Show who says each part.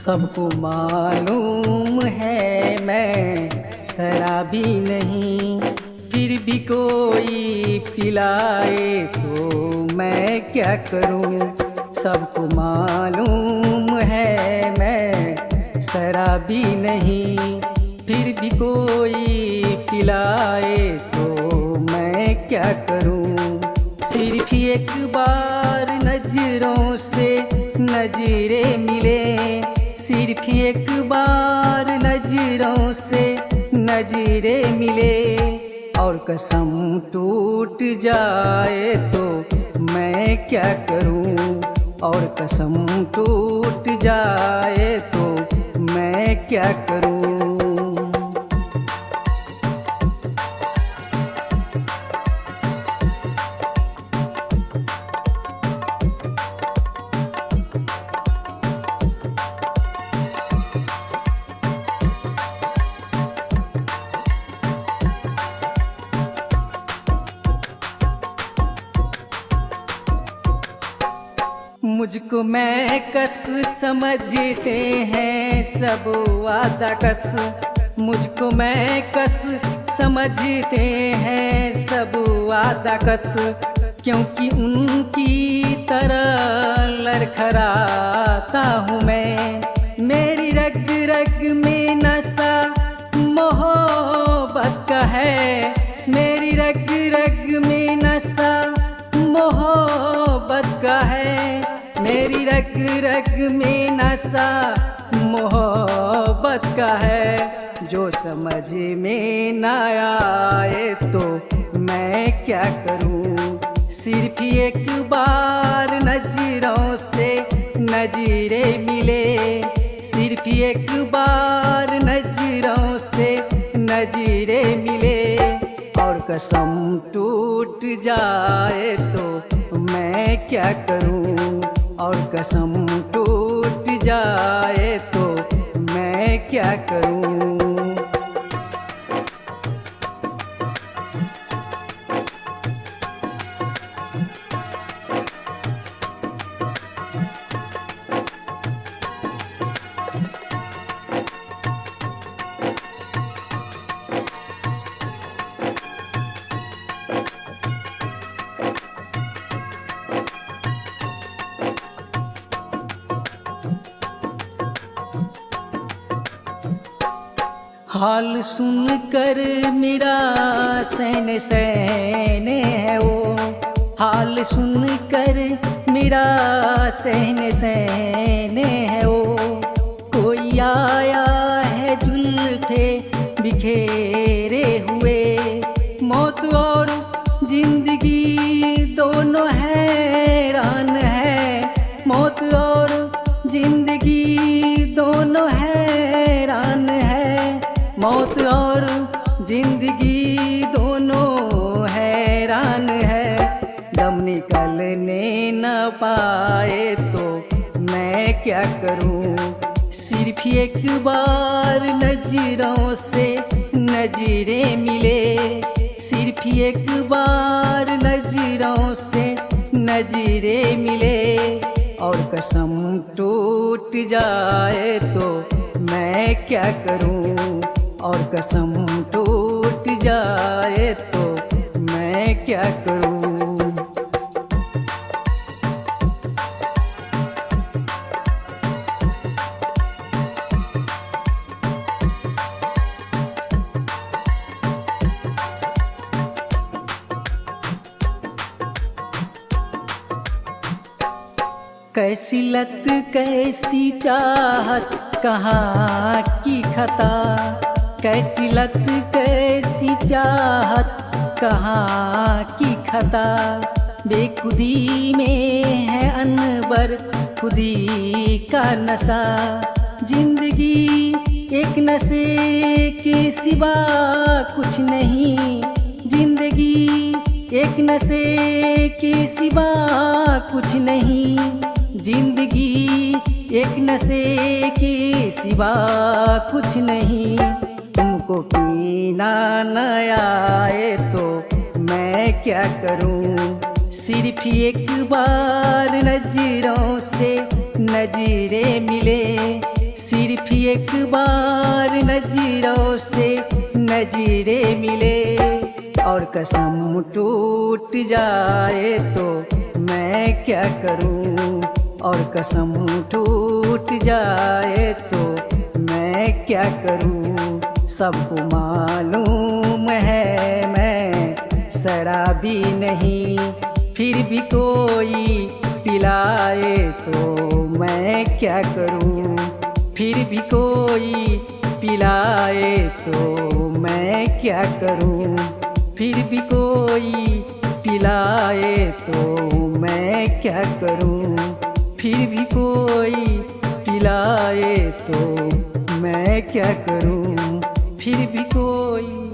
Speaker 1: सबको मालूम है मैं शराबी नहीं, फिर भी कोई पिलाए तो मैं क्या करूं। सबको मालूम है मैं शराबी नहीं, फिर भी कोई पिलाए तो मैं क्या करूं। सिर्फ एक बार नजरों से नजरें मिले, सिर्फ एक बार नजरों से नजरें मिले, और कसम टूट जाए तो मैं क्या करूं। और कसम टूट जाए तो मैं क्या करूं। मुझको मैं कस समझते हैं सब वादा कस, मुझको मैं कस समझते हैं सब वादा कस, क्योंकि उनकी तरह लड़खड़ाता हूँ मैं। मेरी रग रग में नशा मोहब्बत का है, मेरी रग रग में नशा मोहब्बत का है, मेरी रग रग में नशा मोहब्बत का है। जो समझ में ना आए तो मैं क्या करूं। सिर्फ एक बार नजरों से नजरें मिले, सिर्फ एक बार नजरों से नजरें मिले, और कसम टूट जाए तो मैं क्या करूं। और कसम टूट जाए तो मैं क्या करूं। हाल सुनकर मेरा सहने सहने है वो, हाल सुनकर मेरा सहने सहने है वो। कोई आया है जुल्फे बिखेरे हुए, मौत और जिंदगी दोनों हैरान है, मौत और जिंदगी दोनों हैरान है, मौत और जिंदगी दोनों हैरान है। दम निकलने न पाए तो मैं क्या करूं। सिर्फ एक बार नजरों से नजरें मिले, सिर्फ एक बार नजरों से नजरें मिले, और कसम टूट जाए तो मैं क्या करूं। और कसम टूट जाए तो मैं क्या करूं। कैसी लत कैसी चाहत कहाँ की खता, कैसी लत कैसी चाहत कहाँ की खता। बेखुदी में है अनबर खुदी का नशा, जिंदगी एक नशे के सिवा कुछ नहीं, जिंदगी एक नशे के सिवा कुछ नहीं, जिंदगी एक नशे के सिवा कुछ नहीं। तुमको पीना न आए तो मैं क्या करूं। सिर्फ एक बार नजरों से नजरें मिले, सिर्फ एक बार नजरों से नजरें मिले और कसम टूट जाए तो मैं क्या करूं, और कसम टूट जाए तो मैं क्या करूं। सबको मालूम है मैं शराबी नहीं, फिर भी कोई पिलाए तो मैं क्या करूं, फिर भी कोई पिलाए तो मैं क्या करूं, फिर भी कोई पिलाए तो मैं क्या करूं, फिर भी कोई पिलाए तो मैं क्या करूं, फिर भी कोई